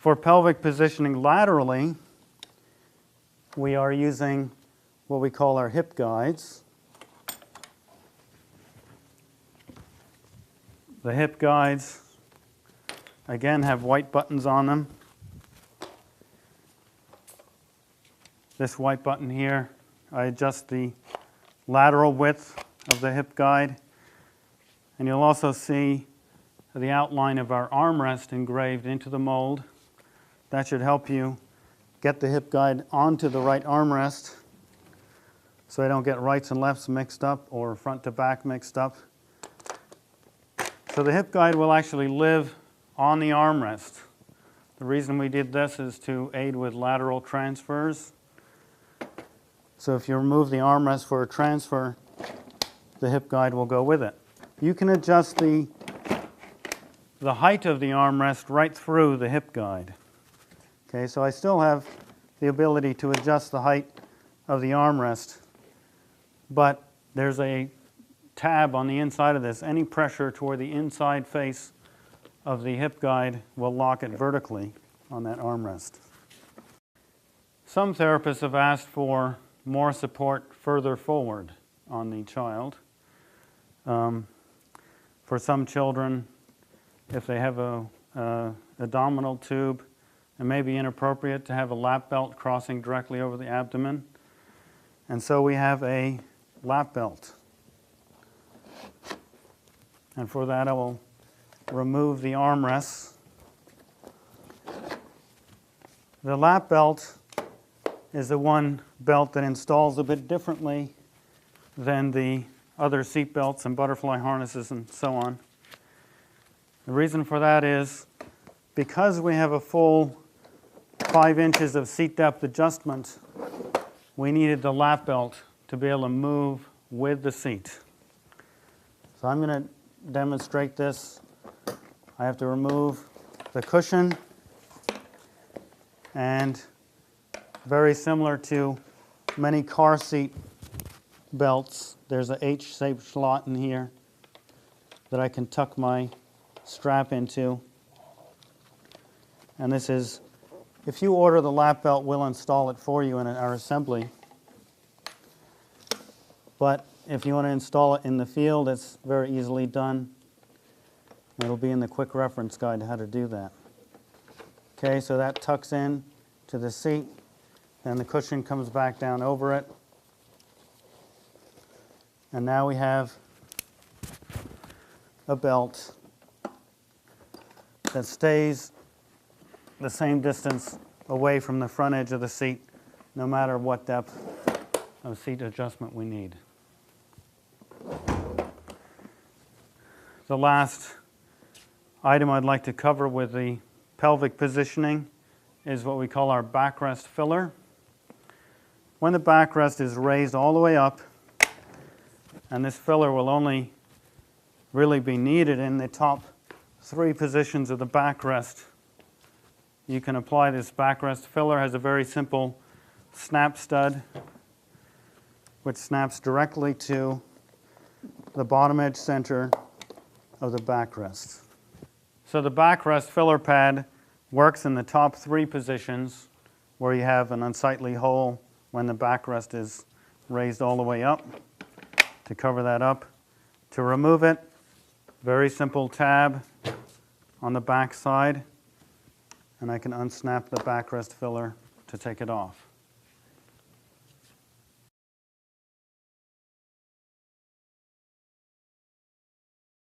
For pelvic positioning laterally, we are using what we call our hip guides. The hip guides, again, have white buttons on them. This white button here, I adjust the lateral width of the hip guide. And you'll also see the outline of our armrest engraved into the mold. That should help you get the hip guide onto the right armrest so I don't get rights and lefts mixed up or front to back mixed up. So the hip guide will actually live on the armrest. The reason we did this is to aid with lateral transfers. So if you remove the armrest for a transfer, the hip guide will go with it. You can adjust the height of the armrest right through the hip guide. Okay, so I still have the ability to adjust the height of the armrest, but there's a tab on the inside of this. Any pressure toward the inside face of the hip guide will lock it vertically on that armrest. Some therapists have asked for more support further forward on the child. For some children, if they have a abdominal tube, it may be inappropriate to have a lap belt crossing directly over the abdomen. And so we have a lap belt. And for that I will remove the armrests. The lap belt is the one belt that installs a bit differently than the other seat belts and butterfly harnesses and so on. The reason for that is because we have a full 5 inches of seat depth adjustment, we needed the lap belt to be able to move with the seat. So I'm going to demonstrate this. I have to remove the cushion, and very similar to many car seat belts, there's a H-shaped slot in here that I can tuck my strap into. And this is, if you order the lap belt, we'll install it for you in our assembly. But if you want to install it in the field, it's very easily done. It'll be in the quick reference guide how to do that. Okay, so that tucks in to the seat, then the cushion comes back down over it. And now we have a belt that stays the same distance away from the front edge of the seat, no matter what depth of seat adjustment we need. The last item I'd like to cover with the pelvic positioning is what we call our backrest filler. When the backrest is raised all the way up, and this filler will only really be needed in the top 3 positions of the backrest, you can apply this backrest filler. It has a very simple snap stud which snaps directly to the bottom edge center of the backrest. So the backrest filler pad works in the top 3 positions where you have an unsightly hole when the backrest is raised all the way up. To cover that up, to remove it, very simple tab on the back side, and I can unsnap the backrest filler to take it off.